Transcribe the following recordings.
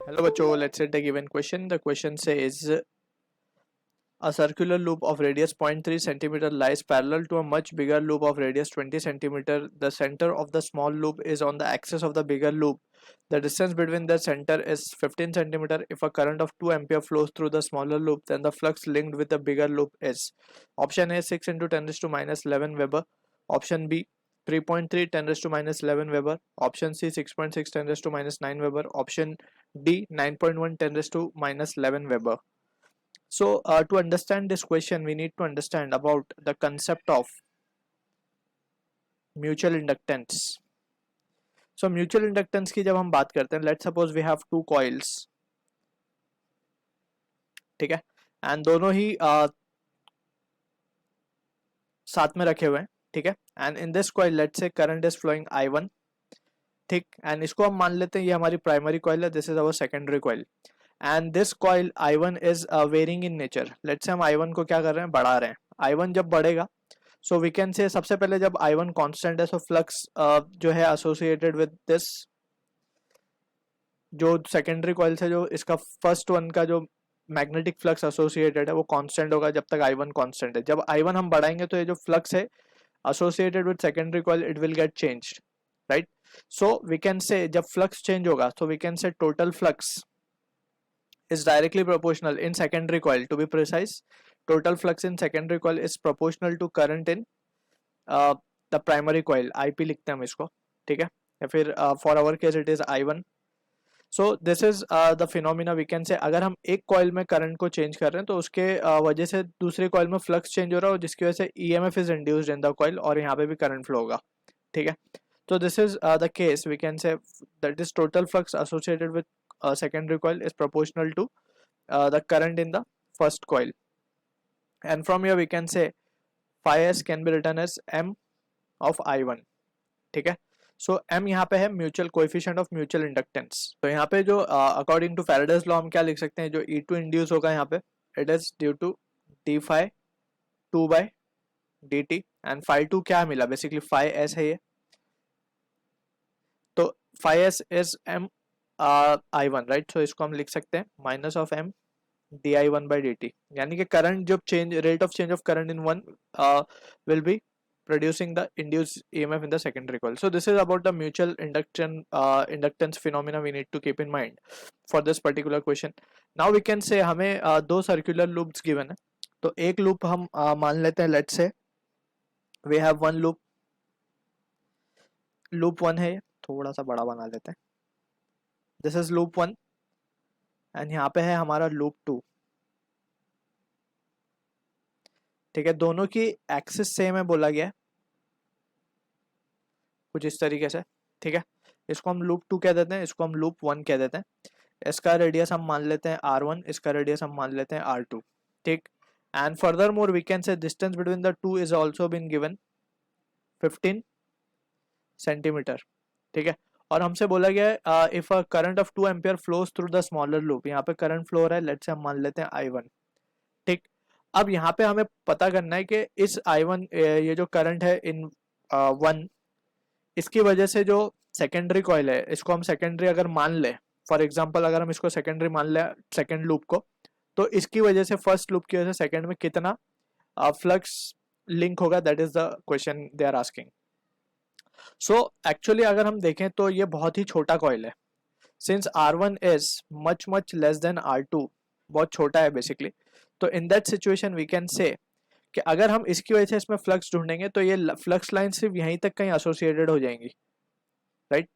Hello बच्चों, let's set a given question. The question says a circular loop of radius 0.3 centimeter lies parallel to a much bigger loop of radius 20 centimeter. The center of the small loop is on the axis of the bigger loop. The distance between the center is 15 centimeter. If a current of 2 ampere flows through the smaller loop, then the flux linked with the bigger loop is option A 6 into 10 raised to minus 11 Weber, option B 3.3 10 raised to minus 11 Weber, option C 6.6 10 raised to minus 9 Weber, option D 9.1 10 raised to minus 11 Weber. So to understand this question, we need to understand about the concept of mutual inductance. So mutual inductance की जब हम बात करते हैं, let's suppose we have two coils, ठीक है, and दोनों ही साथ में रखे हुए हैं, ठीक है, and in this coil let's say current is flowing I1, ठीक, and इसको हम मान लेते हैं ये हमारी प्राइमरी coil है, this is our secondary coil, and this coil I1 is varying in nature. let's say हम I1 को क्या कर रहे हैं, बढ़ा रहे हैं. I1 जब बढ़ेगा, सो वी कैन से सबसे पहले जब I1 कांस्टेंट है, सो फ्लक्स जो है एसोसिएटेड विद दिस, जो सेकेंडरी कॉइल से जो इसका फर्स्ट वन का जो मैग्नेटिक फ्लक्स एसोसिएटेड है वो कांस्टेंट होगा जब तक I1 कांस्टेंट है. जब I1 हम बढ़ाएंगे तो ये जो फ्लक्स है associated with secondary coil it will get changed, right. So we can say जब फ्लक्स चेंज होगा, so we can say total flux is directly proportional in secondary coil, to be precise total flux in secondary coil is proportional to current in the primary coil. IP लिखते हैं हम इसको, ठीक है, या फिर for our case it is I1. so this is the phenomena we can say. अगर हम एक coil में current को change कर रहे हैं तो उसके वजह से दूसरे coil में flux change हो रहा है, जिसकी वजह से EMF is induced in the coil और यहाँ पे भी current flow होगा, ठीक है. so this is the case we can say that is total flux associated with secondary coil is proportional to the current in the first coil, and from here we can say phi s can be written as m of I1, ठीक है. सो m यहाँ पे है mutual coefficient of mutual inductance. तो यहाँ पे जो according to Faraday's law हम क्या लिख सकते हैं, जो E2 इंड्यूस होगा यहाँ पे it is due to d phi 2 by dt, and phi 2 क्या मिला, बेसिकली phi s है ये, तो phi s is m I1, right. So इसको हम लिख सकते हैं minus of m di1 by dt, यानी कि करंट जो change, rate of change of current in one will be producing the induced EMF in the secondary coil. So this is about the mutual inductance phenomena we need to keep in mind for this particular question. Now we can say हमें दो circular loops given है, तो एक loop हम मान लेते हैं, let's say we have one loop, loop 1 है, थोड़ा सा बड़ा बना लेते हैं, this is loop 1 एंड यहाँ पे है हमारा loop 2, ठीक है. दोनों की एक्सिस सेम है बोला गया है कुछ इस तरीके से, ठीक है. इसको हम लूप 2 कह देते हैं, इसको हम लूप 1 कह देते हैं. इसका रेडियस हम मान लेते हैं R1, इसका रेडियस हम मान लेते हैं R2, ठीक. And further more we can say distance between the two is also been given 15 centimetre, ठीक है. और हमसे बोला गया है if a current of 2 ampere flows through the smaller loop, यहाँ पे करंट फ्लो हो रहा है, लेट्स से हम मान लेते हैं I1, ठीक. अब यहाँ पे हमें पता करना है कि इस I1 ये जो करंट है इन 1, इसकी वजह से जो सेकेंडरी कॉइल है, इसको हम सेकेंडरी अगर मान ले, फॉर एग्जांपल अगर हम इसको सेकेंडरी मान ले सेकेंड लूप को, तो इसकी वजह से फर्स्ट लूप की वजह से सेकेंड में कितना फ्लक्स लिंक होगा, that is the question they are asking. So actually अगर हम देखें तो ये बहुत ही छोटा कॉइल है, since R1 is much much less than R2, बहुत छोटा है बेसिकली. तो in that situation we can say कि अगर हम इसकी वजह से इसमें फ्लक्स ढूंढेंगे तो ये फ्लक्स लाइन सिर्फ यहीं तक कहीं एसोसिएटेड हो जाएंगी, राइट.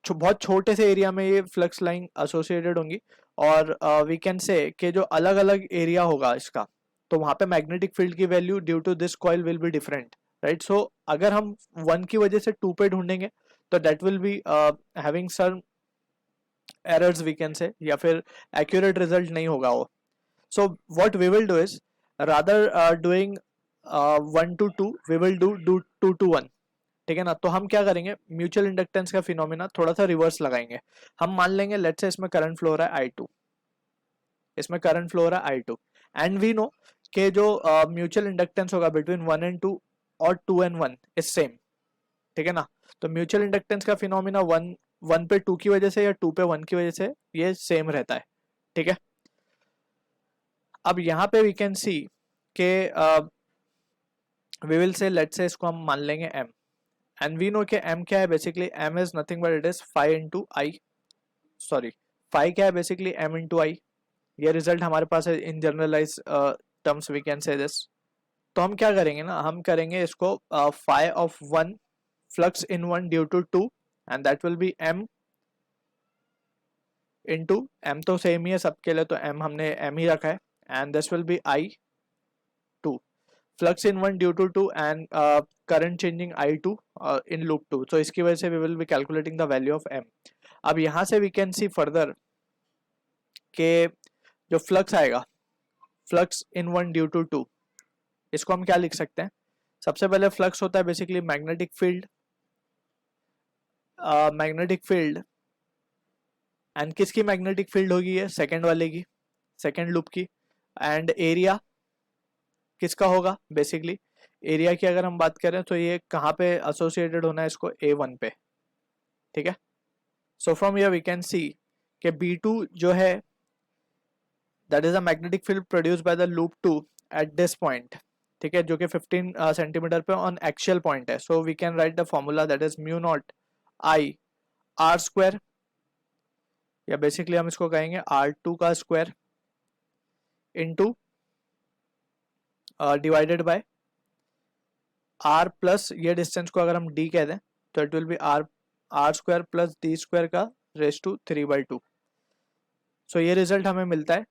बहुत छोटे से एरिया में ये फ्लक्स लाइन एसोसिएटेड होंगी, और वी कैन से कि जो अलग अलग एरिया होगा इसका, तो वहां पे मैग्नेटिक फील्ड की value due to this coil will be different, right. So अगर हम 1 की वजह से 2 पे ढूंढेंगे तो that will be having some errors we can say, या फिर एक्यूरेट रिजल्ट नहीं होगा वो. So what we will do is rather doing 1 to 2 we will do 2 to 1, ठीक है ना. तो हम क्या करेंगे, म्यूचुअल इंडक्टेंस का फिनोमिना थोड़ा सा रिवर्स लगाएंगे. हम मान लेंगे लेट्स से इसमें करंट फ्लो हो रहा है I2, इसमें करंट फ्लो हो रहा है I2, एंड वी नो कि जो म्यूचुअल इंडक्टेंस होगा बिटवीन 1 and 2 और 2 and 1 इज सेम, ठीक है ना. तो म्यूचुअल इंडक्टेंस का फिनोमिना 1 1 पे 2 की वजह से या 2 पे 1 की वजह से ये सेम रहता है, ठीक है। अब यहाँ पे वी कैन सी के वी विल से लेट्स से इसको हम मान लेंगे m, एंड वी नो कि m क्या है, basically m is nothing but it is 5 into I, sorry 5 क्या है बेसिकली m इंटू आई, ये रिजल्ट हमारे पास है in generalise terms we can say this. तो हम क्या करेंगे ना, हम करेंगे इसको phi of 1 flux in 1 due to 2 and that will be m into m, तो सेम ही है सबके लिए तो m हमने m ही रखा है, and this will B i 2 flux in 1 due to 2 and current changing I2 in loop 2, so इसकी वजह से we will be calculating the value of m। अब यहाँ से we can see further के जो flux आएगा, flux in 1 due to 2, इसको हम क्या लिख सकते हैं, सबसे पहले flux होता है basically magnetic field, magnetic field and किसकी मैग्नेटिक फील्ड होगी, ये सेकेंड वाले की, सेकेंड लूप की, एंड एरिया किसका होगा, बेसिकली एरिया की अगर हम बात करें तो ये कहाँ पे एसोसिएटेड होना है इसको, A1 पे, ठीक है। So from here we can see कि B2 जो है that is a magnetic field produce by the loop 2 at this point, ठीक है, जो कि 15 सेंटीमीटर पे ऑन एक्शियल पॉइंट है। So we can write the formula that is mu naught I R square, या बेसिकली हम इसको कहेंगे R2 का square into divided by r plus ये डिस्टेंस को अगर हम d कह दें तो it will be r square plus d square का रेस टू 3/2। सो ये रिजल्ट हमें मिलता है,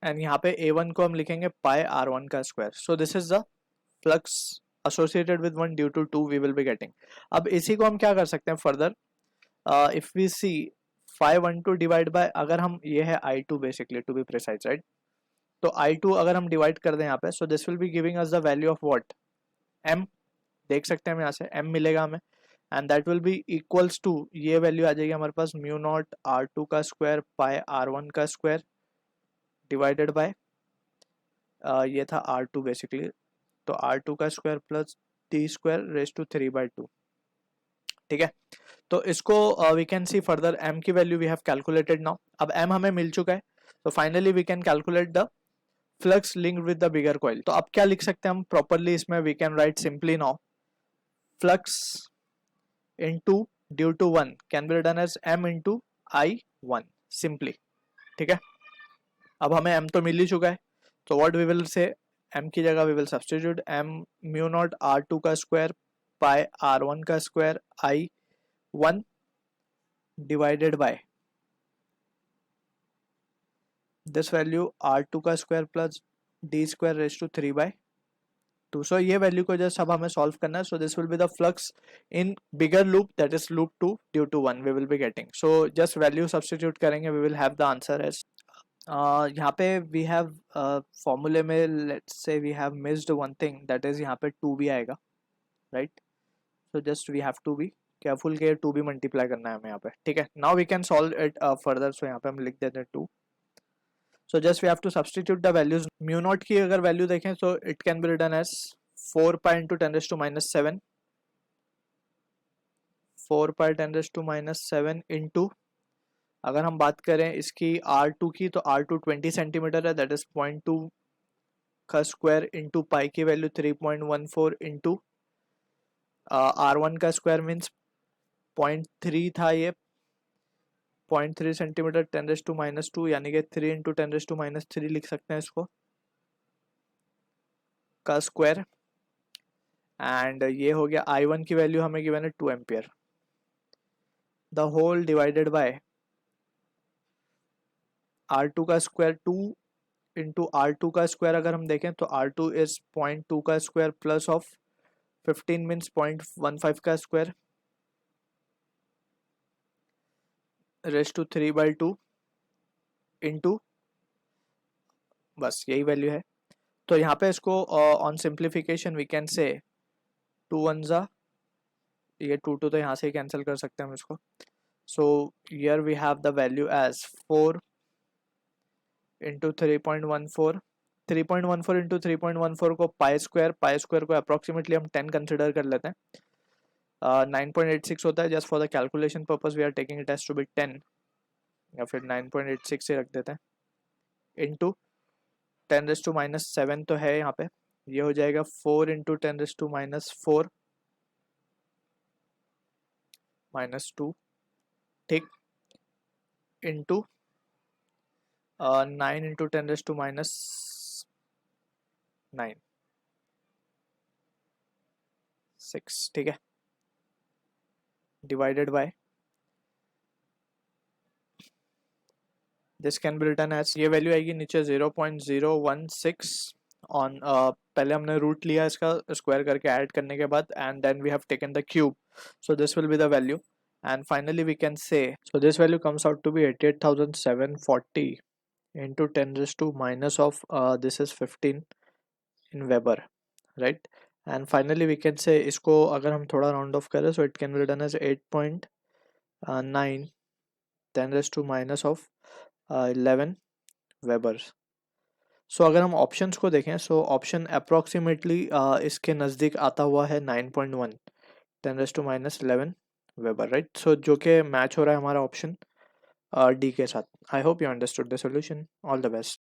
एंड यहाँ पे a1 को हम लिखेंगे पाई r1 का square. So this is the flux associated with 1 due to 2 we will be getting. अब इसी को हम क्या कर सकते हैं further, if we see 512 divide by, अगर हम ये है I2 basically to be precise, right, तो I2 अगर हम डिवाइड कर दें यहाँ पे, so this will be giving us the value of what, m, देख सकते हैं हम यहाँ से m मिलेगा हमें, and that will be equals to, ये वैल्यू आ जाएगी हमारे पास म्यू नॉट R2 का स्क्वायर पाई R1 का स्क्वायर डिवाइडेड बाय ये था R2 बेसिकली, तो R2 का square plus d square raise to 3/2, ठीक है। तो इसको we can see further m की value we have calculated now. अब m हमें मिल चुका है, तो finally we can calculate the flux linked with the bigger coil. तो अब क्या लिख सकते हैं हम प्रॉपरली इसमें, we can write simply now flux into due to 1 can be written as m into I1 simply, ठीक है। अब हमें m तो मिल ही चुका है, तो what we will say, m की जगह we will substitute m mu naught R2 का स्क्वायर पाई R1 का square I1 divided by this value R2 का square plus d square raise to 3/2। So ये वैल्यू को जस्ट अब हमें solve करना है। So this will be the flux in bigger loop that is loop 2 due to 1 we will be getting. So just value substitute करेंगे, we will have the answer as यहाँ पे we have फॉर्मूले में let's say we have missed one thing, that is यहाँ पे 2 भी आएगा, right. So just we have to be careful के 2 भी मल्टीप्लाई करना है हमें यहाँ पे, ठीक है। Now we can solve it further. So यहाँ पे हम लिख देते हैं 2। So just we have to substitute the values। mu naught की अगर वैल्यू देखें तो it can be written as 4 pi into 10 raised to minus 7, 4 pi 10 raised to minus 7 into, अगर हम बात करें इसकी R2 की, तो R2 20 सेंटीमीटर है, दैट इज 0.2 का स्क्वायर इंटू पाई की वैल्यू 3.14 इंटू R1 का स्क्वायर मीन्स 0.3 था, ये 0.3 सेंटीमीटर 10 रेज टू माइनस 2, यानी कि 3 इंटू 10 रेज टू माइनस 3 लिख सकते हैं इसको, का स्क्वायर, एंड ये हो गया I1 की वैल्यू हमें गिवन है 2 ampere, the whole divided by R2 का स्क्वायर 2 इंटू R2 का स्क्वायर, अगर हम देखें तो R2 इज 0.2 का स्क्वायर प्लस ऑफ 15 मीन्स 0.15 का स्क्वायर रेज टू 3/2 इंटू, बस यही वैल्यू है। तो यहाँ पे इसको ऑन सिंप्लीफिकेशन वी कैन से 2 1 जा, ये 2 2 तो यहाँ से ही कैंसिल कर सकते हैं हम इसको। So here we have the value as 4 into 3.14, 3.14 into 3.14 को पाई स्क्वायर को अप्रोक्सीमेटली हम 10 कंसिडर कर लेते हैं, 9.86 होता है, just for the calculation purpose we are taking it as to be 10, या फिर 9.86 से रख देते हैं, इंटू 10⁻⁻7 तो है यहाँ पे, ये हो जाएगा 4 इंटू 10⁻⁻4 -2, ठीक, इंटू 9 इंटू 10⁻⁹ 6, ठीक है, divided by this can be written as, ये वैल्यू आएगी नीचे 0.016 ऑन, पहले हमने रूट लिया इसका स्क्वायर करके ऐड करने के बाद, and then we have taken the cube, so this will be the value, and finally we can say, so this value comes out to be 88,740 into 10 raised to minus of this is 15 in Weber, right? And finally we can say, इसको अगर हम थोड़ा round off करें, so it can be done as 8.9 10 raised to minus of 11 Weber. सो अगर हम options को देखें, so option approximately इसके नज़दीक आता हुआ है 9.1 10⁻⁻11 वेबर, राइट? सो जो कि मैच हो रहा है हमारा ऑप्शन डी के साथ. I hope you understood the solution. All the best.